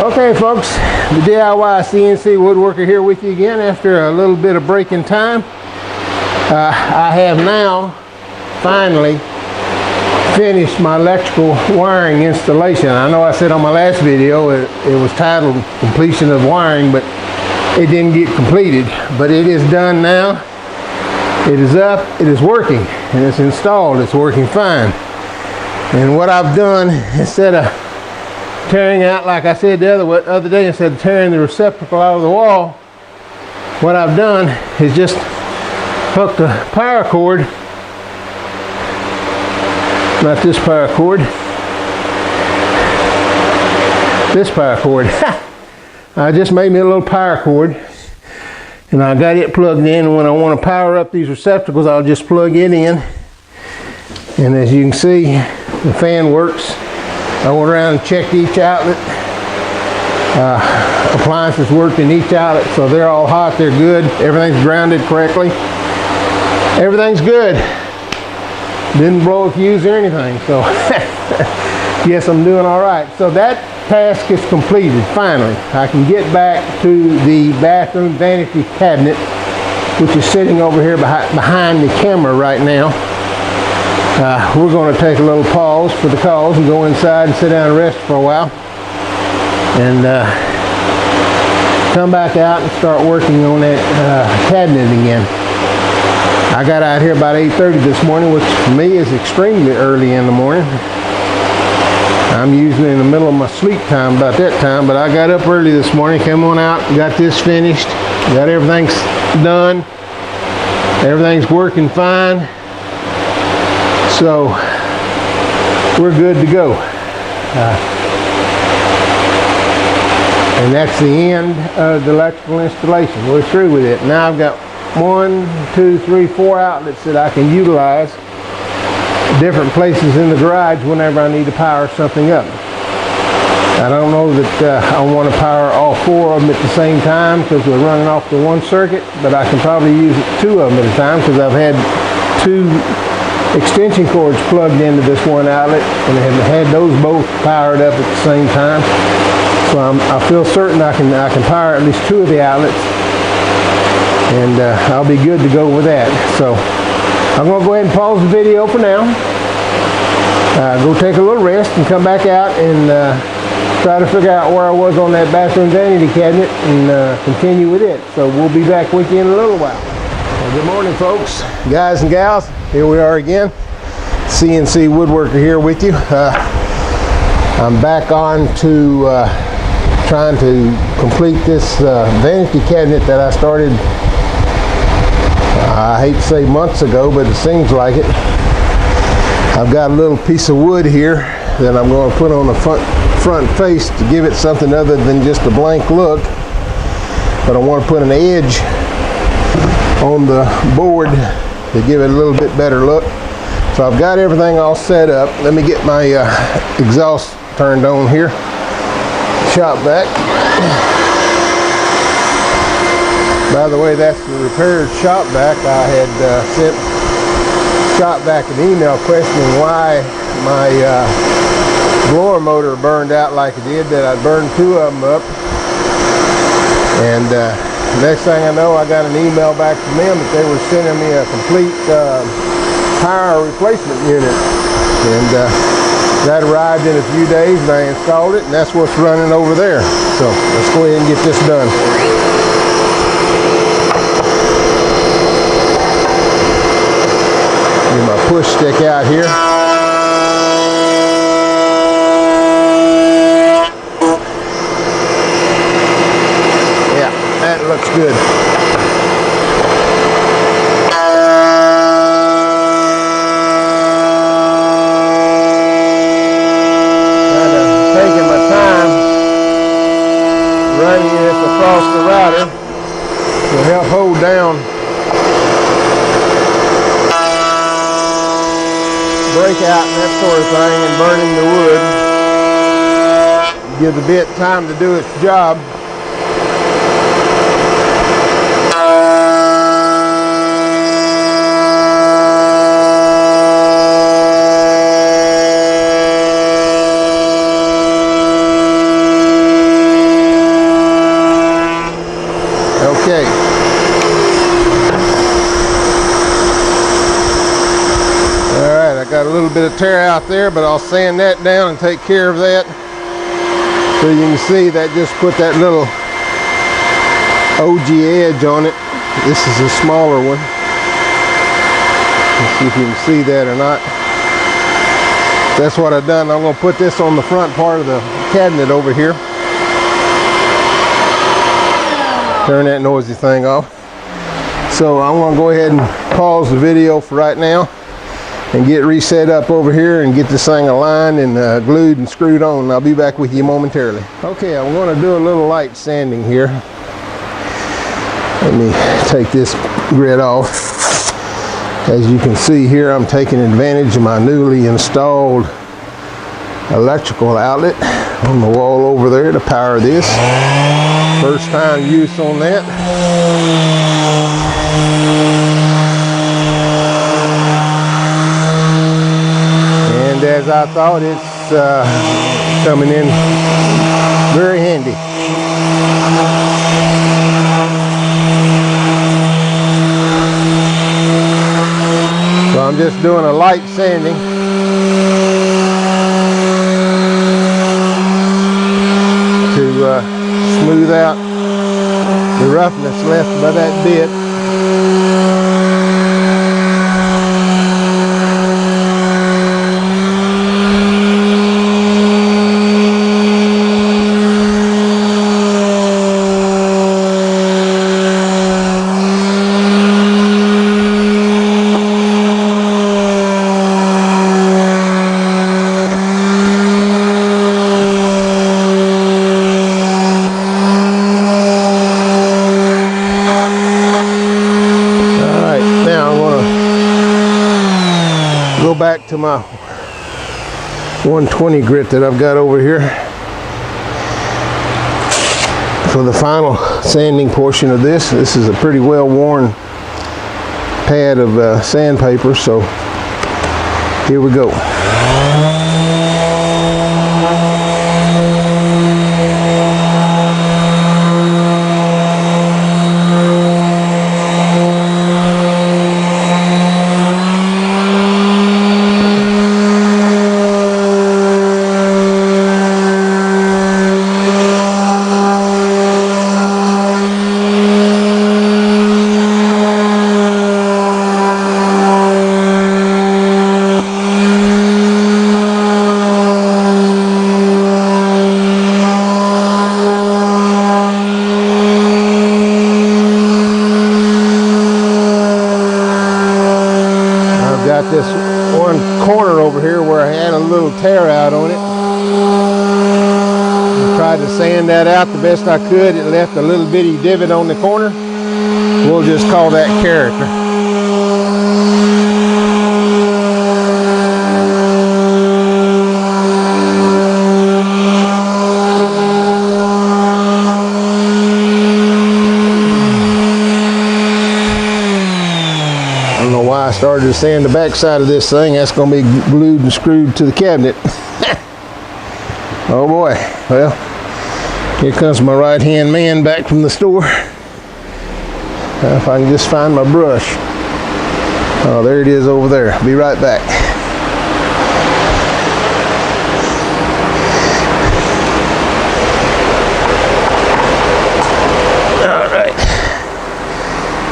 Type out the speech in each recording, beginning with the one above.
Okay folks, the DIY CNC woodworker here with you again after a little bit of break in time. I have now finally finished my electrical wiring installation. I know I said on my last video it was titled completion of wiring, but it didn't get completed. But it is done now. It is up, it is working, and it's installed. It's working fine. And what I've done, instead of tearing out, like I said the other day, instead of tearing the receptacle out of the wall, what I've done is just hooked a power cord, not this power cord, this power cord. I just made me a little power cord, and I got it plugged in, and when I want to power up these receptacles, I'll just plug it in. And as you can see, the fan works. I went around and checked each outlet. Appliances worked in each outlet, so they're all hot, they're good. Everything's grounded correctly. Everything's good. Didn't blow a fuse or anything, so yes, I'm doing all right. So that task is completed, finally. I can get back to the bathroom vanity cabinet, which is sitting over here behind the camera right now. We're going to take a little pause for the calls and go inside and sit down and rest for a while, and come back out and start working on that cabinet again. I got out here about 8:30 this morning, which for me is extremely early in the morning. I'm usually in the middle of my sleep time about that time, but I got up early this morning, came on out, got this finished, got everything done. Everything's working fine. So we're good to go. And that's the end of the electrical installation. We're through with it. Now I've got 1, 2, 3, 4 outlets that I can utilize, different places in the garage whenever I need to power something up. I don't know that I want to power all 4 of them at the same time because we're running off the one circuit, but I can probably use 2 of them at a time because I've had 2 extension cords plugged into this one outlet and have had those both powered up at the same time. So I feel certain I can power at least 2 of the outlets, and I'll be good to go with that. So I'm going to go ahead and pause the video for now, go take a little rest, and come back out and try to figure out where I was on that bathroom vanity cabinet and continue with it. So we'll be back with you in a little while. Well, good morning folks, guys and gals. Here we are again, CNC woodworker here with you. I'm back on to trying to complete this vanity cabinet that I started, I hate to say months ago, but it seems like it. I've got a little piece of wood here that I'm going to put on the front face to give it something other than just a blank look, but I want to put an edge on the board to give it a little bit better look. So I've got everything all set up. Let me get my exhaust turned on here. Shop vac. By the way, that's the repaired shop vac. I had sent shop vac an email questioning why my blower motor burned out like it did, that I burned 2 of them up. And next thing I know, I got an email back from them that they were sending me a complete power replacement unit. And that arrived in a few days, and I installed it, and that's what's running over there. So let's go ahead and get this done. Get my push stick out here. That looks good. Kind of taking my time running this across the router to help hold down breakout and that sort of thing, and burning the wood. Give the bit time to do its job. Okay. Alright, I got a little bit of tear out there, but I'll sand that down and take care of that. So you can see that just put that little OG edge on it. This is a smaller one. Let's see if you can see that or not. That's what I've done. I'm going to put this on the front part of the cabinet over here. Turn that noisy thing off. So I'm going to go ahead and pause the video for right now and get reset up over here and get this thing aligned and glued and screwed on. I'll be back with you momentarily. Okay, I'm going to do a little light sanding here. Let me take this grid off. As you can see here, I'm taking advantage of my newly installed electrical outlet on the wall over there to power this. First time use on that. And as I thought, it's coming in very handy. So I'm just doing a light sanding to smooth out the roughness left by that bit. Go back to my 120 grit that I've got over here for the final sanding portion of this. This is a pretty well worn pad of sandpaper, so here we go. Got this one corner over here where I had a little tear out on it. I tried to sand that out the best I could. It left a little bitty divot on the corner. We'll just call that character. I started to sand the back side of this thing. That's going to be glued and screwed to the cabinet. Oh boy. Well, here comes my right hand man back from the store. If I can just find my brush. Oh, there it is over there. Be right back.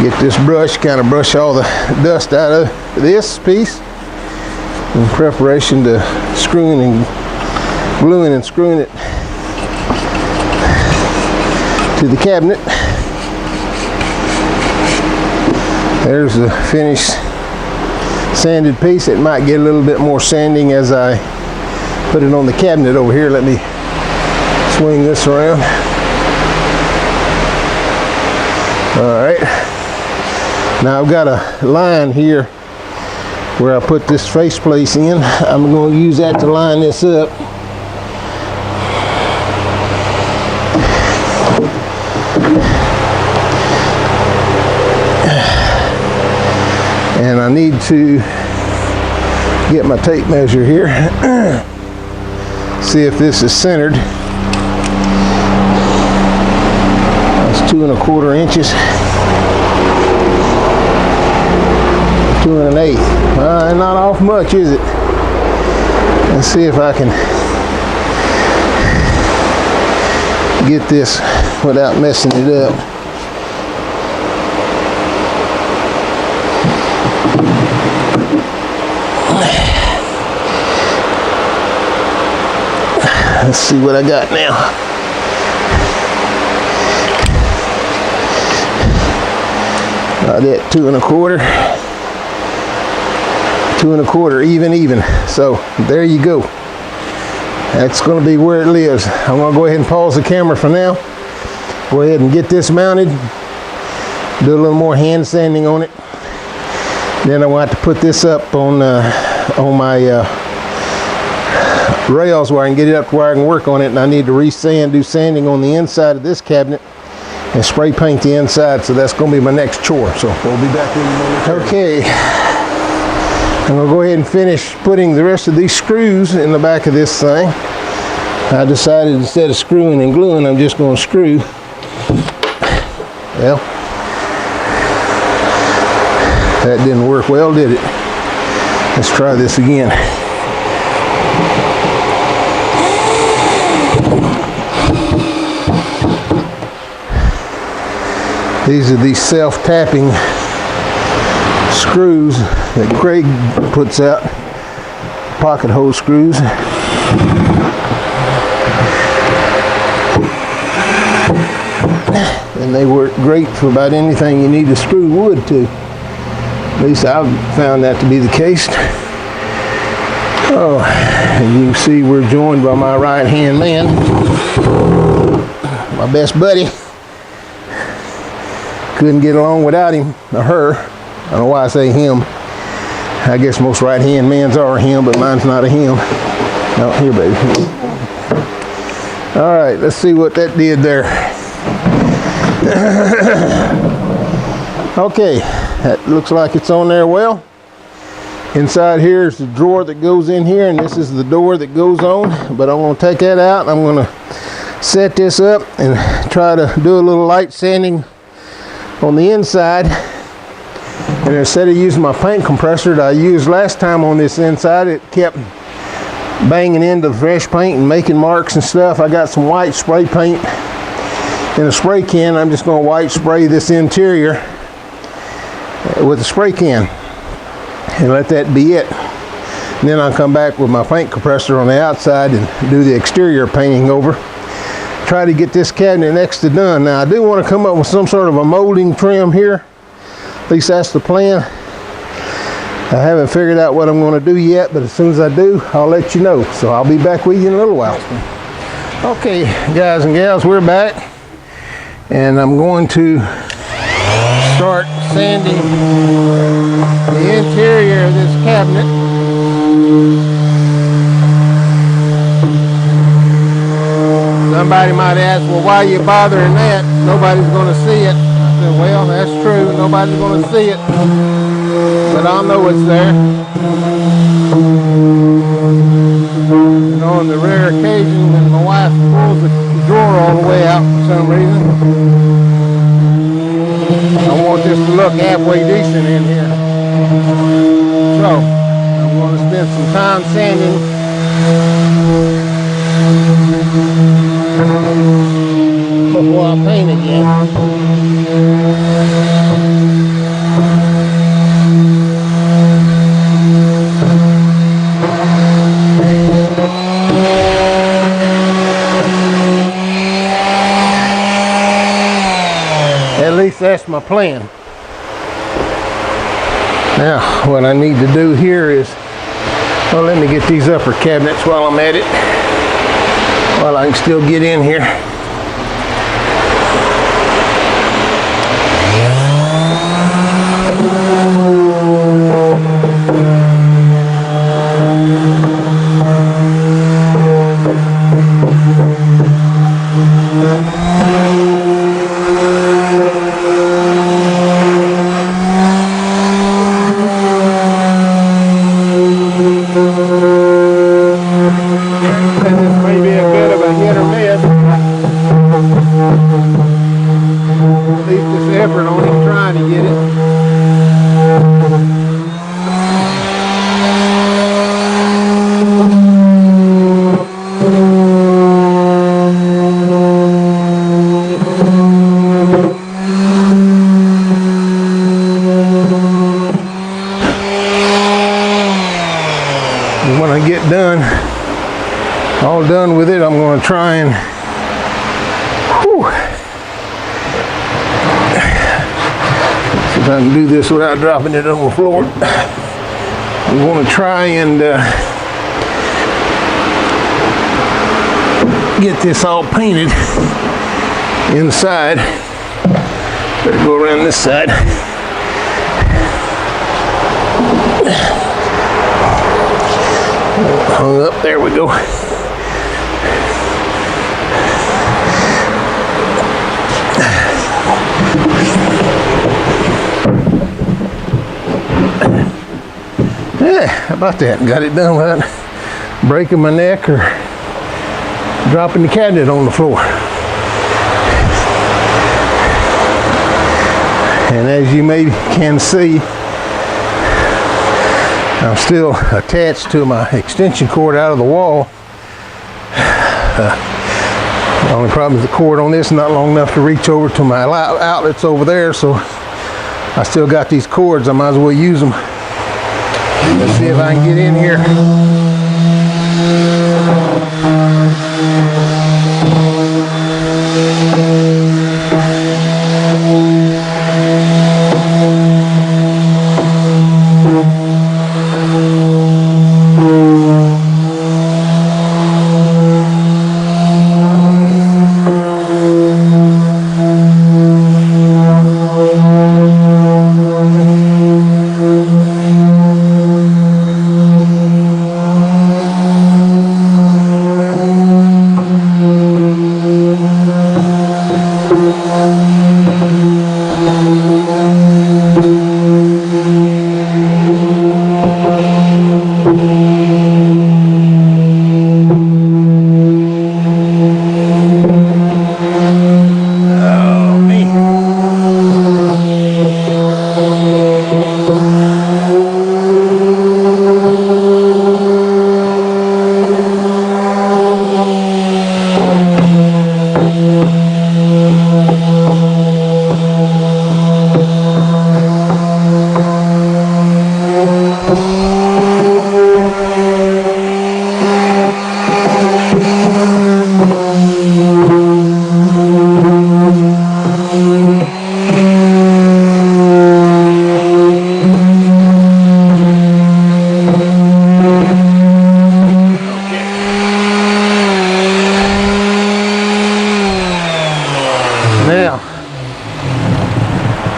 Get this brush, kind of brush all the dust out of this piece in preparation to screwing and gluing and screwing it to the cabinet. There's the finished sanded piece. It might get a little bit more sanding as I put it on the cabinet over here. Let me swing this around. All right. Now I've got a line here where I put this faceplate in. I'm going to use that to line this up. And I need to get my tape measure here. See if this is centered. Let's 2 1/4 inches. 2 1/8. Not off much, is it? Let's see if I can get this without messing it up. Let's see what I got now. About that 2 1/4. 2 1/4, even. So there you go. That's going to be where it lives. I'm going to go ahead and pause the camera for now. Go ahead and get this mounted. Do a little more hand sanding on it. Then I want to put this up on my rails where I can get it up to where I can work on it. And I need to re-sand, do sanding on the inside of this cabinet and spray paint the inside. So that's going to be my next chore. So we'll be back in a moment. Okay. I'm going to go ahead and finish putting the rest of these screws in the back of this thing. I decided instead of screwing and gluing, I'm just going to screw. Well, that didn't work well, did it? Let's try this again. These are these self-tapping screws that Craig puts out, pocket hole screws. And they work great for about anything you need to screw wood to. At least I've found that to be the case. Oh, and you can see we're joined by my right hand man, my best buddy. Couldn't get along without him or her. I don't know why I say him. I guess most right-hand mans are a him, but mine's not a him. No, here, baby. All right, let's see what that did there. Okay, that looks like it's on there well. Inside here is the drawer that goes in here, and this is the door that goes on. But I'm going to take that out. I'm going to set this up and try to do a little light sanding on the inside. And instead of using my paint compressor that I used last time on this inside, it kept banging into fresh paint and making marks and stuff. I got some white spray paint in a spray can. I'm just going to white spray this interior with a spray can and let that be it. And then I'll come back with my paint compressor on the outside and do the exterior painting over. Try to get this cabinet next to done. Now I do want to come up with some sort of a molding trim here. At least that's the plan. I haven't figured out what I'm going to do yet, but as soon as I do, I'll let you know. So I'll be back with you in a little while. Okay, guys and gals, we're back. And I'm going to start sanding the interior of this cabinet. Somebody might ask, well, why are you bothering that? Nobody's going to see it. Well, that's true. Nobody's going to see it, but I'll know it's there. And on the rare occasion when my wife pulls the drawer all the way out for some reason, I want this to look halfway decent in here. So, I'm going to spend some time sanding before I paint again. At least that's my plan. Now, what I need to do here is, well, let me get these upper cabinets while I'm at it, while I can still get in here. And this may be a bit of a hit or miss. done with it, I'm going to try and see if I can do this without dropping it on the floor. I'm going to try and get this all painted inside. Better go around this side. Hung up, there we go. Yeah, how about that? Got it done without breaking my neck or dropping the cabinet on the floor. And as you maybe can see, I'm still attached to my extension cord out of the wall. The only problem is the cord on this is not long enough to reach over to my outlets over there, so I still got these cords. I might as well use them. Let's see if I can get in here.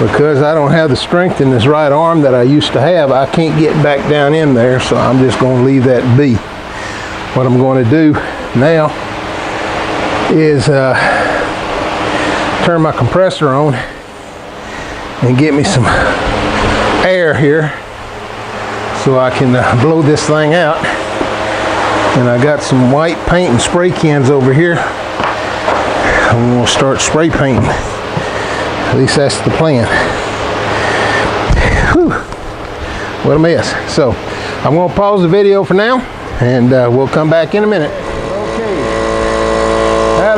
Because I don't have the strength in this right arm that I used to have, I can't get back down in there, so I'm just going to leave that be. What I'm going to do now is turn my compressor on and get me some air here so I can blow this thing out. And I got some white paint and spray cans over here. I'm going to start spray painting. At least that's the plan. Whew. What a mess. So I'm going to pause the video for now, and we'll come back in a minute. Okay.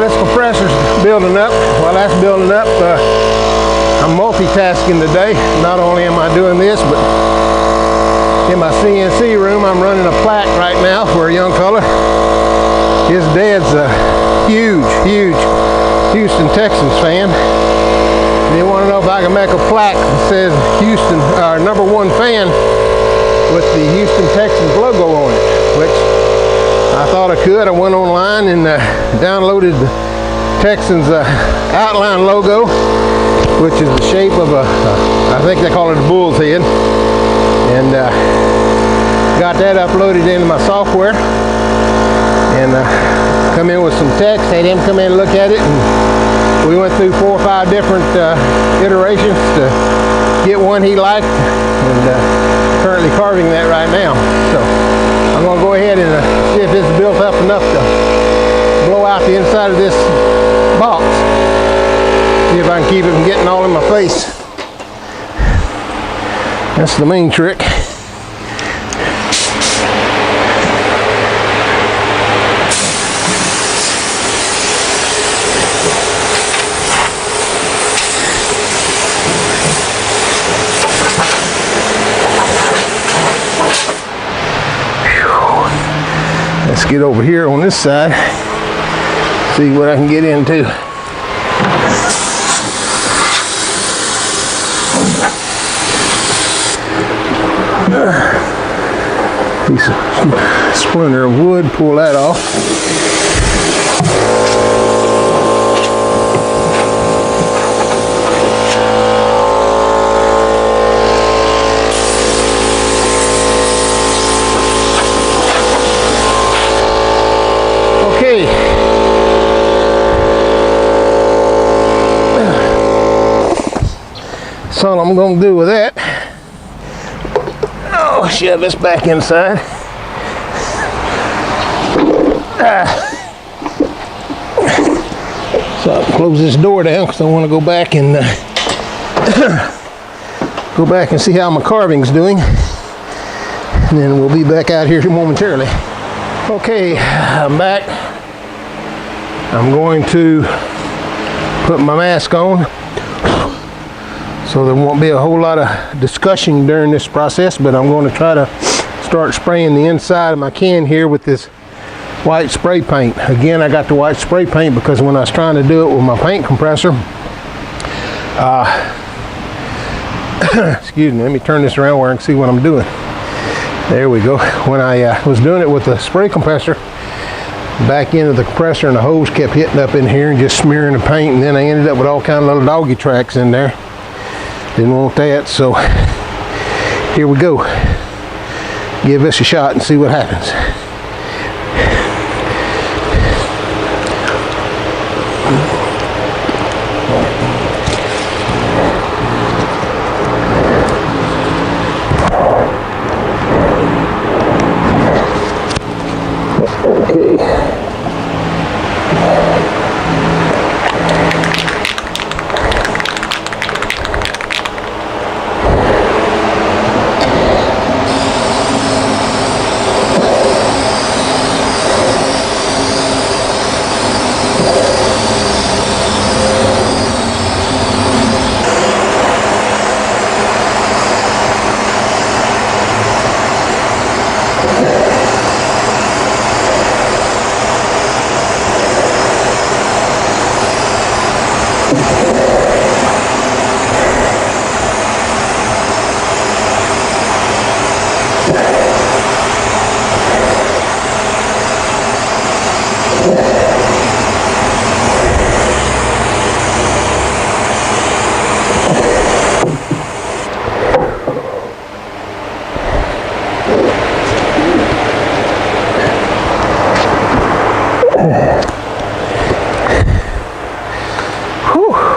This compressor's building up. While that's building up, I'm multitasking today. Not only am I doing this, but in my CNC room, I'm running a plaque right now for a young fella. His dad's a huge Houston Texans fan. They want to know if I can make a plaque that says Houston, our #1 fan, with the Houston Texans logo on it, which I thought I could. I went online and downloaded the Texans outline logo, which is the shape of a, I think they call it a bull's head, and got that uploaded into my software, and come in with some text, had him come in and look at it, and we went through 4 or 5 different iterations to get one he liked, and currently carving that right now. So I'm going to go ahead and see if this is built up enough to blow out the inside of this box. See if I can keep it from getting all in my face. That's the main trick. Let's get over here on this side. See what I can get into. Piece of splinter of wood, pull that off. Okay. That's all I'm going to do with that. Oh, shove this back inside. So I'll close this door down because I want to go back and see how my carving's doing, and then we'll be back out here momentarily. Okay, I'm back. I'm going to put my mask on, so there won't be a whole lot of discussion during this process, but I'm going to try to start spraying the inside of my can here with this white spray paint. Again, I got the white spray paint because when I was trying to do it with my paint compressor, excuse me, let me turn this around where I can see what I'm doing. There we go. When I was doing it with the spray compressor, back into the compressor and the hose kept hitting up in here and just smearing the paint, and then I ended up with all kind of little doggy tracks in there. Didn't want that, so here we go. Give this a shot and see what happens.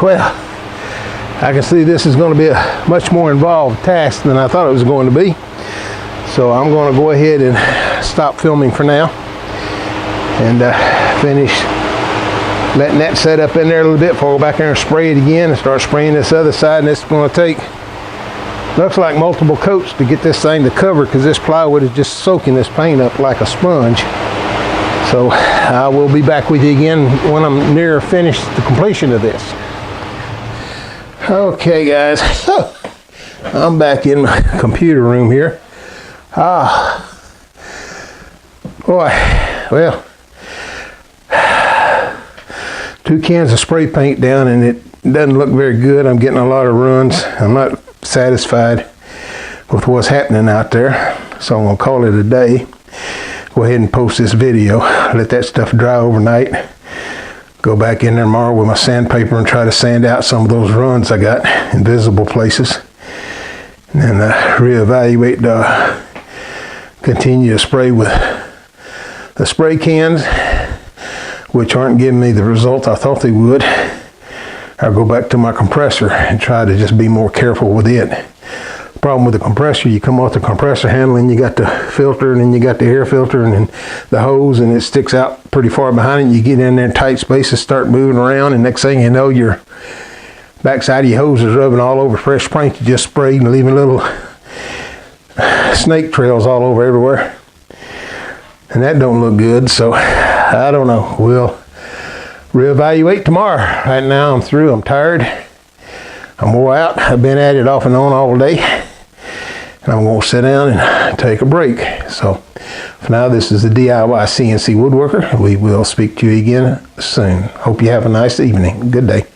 Well, I can see this is going to be a much more involved task than I thought it was going to be. So I'm going to go ahead and stop filming for now and finish letting that set up in there a little bit before I go back there and spray it again and start spraying this other side. And it's going to take, looks like multiple coats to get this thing to cover, because this plywood is just soaking this paint up like a sponge. So I will be back with you again when I'm near finished the completion of this. Okay guys, I'm back in my computer room here. Boy, well, 2 cans of spray paint down and it doesn't look very good. I'm getting a lot of runs. I'm not satisfied with what's happening out there. So I'm gonna call it a day. Go ahead and post this video. Let that stuff dry overnight. Go back in there tomorrow with my sandpaper and try to sand out some of those runs I got in visible places. And then reevaluate, continue to spray with the spray cans, which aren't giving me the results I thought they would. I'll go back to my compressor and try to just be more careful with it. Problem with the compressor, you come off the compressor handle and you got the filter, and then you got the air filter and then the hose, and it sticks out pretty far behind it, and you get in there in tight spaces, start moving around, and next thing you know, your backside of your hose is rubbing all over fresh paint you just sprayed and leaving little snake trails all over everywhere, and that don't look good. So I don't know, we'll reevaluate tomorrow. Right now I'm through, I'm tired, I'm wore out. I've been at it off and on all day. And I'm going to sit down and take a break. So for now, this is the DIY CNC Woodworker. We will speak to you again soon. Hope you have a nice evening. Good day.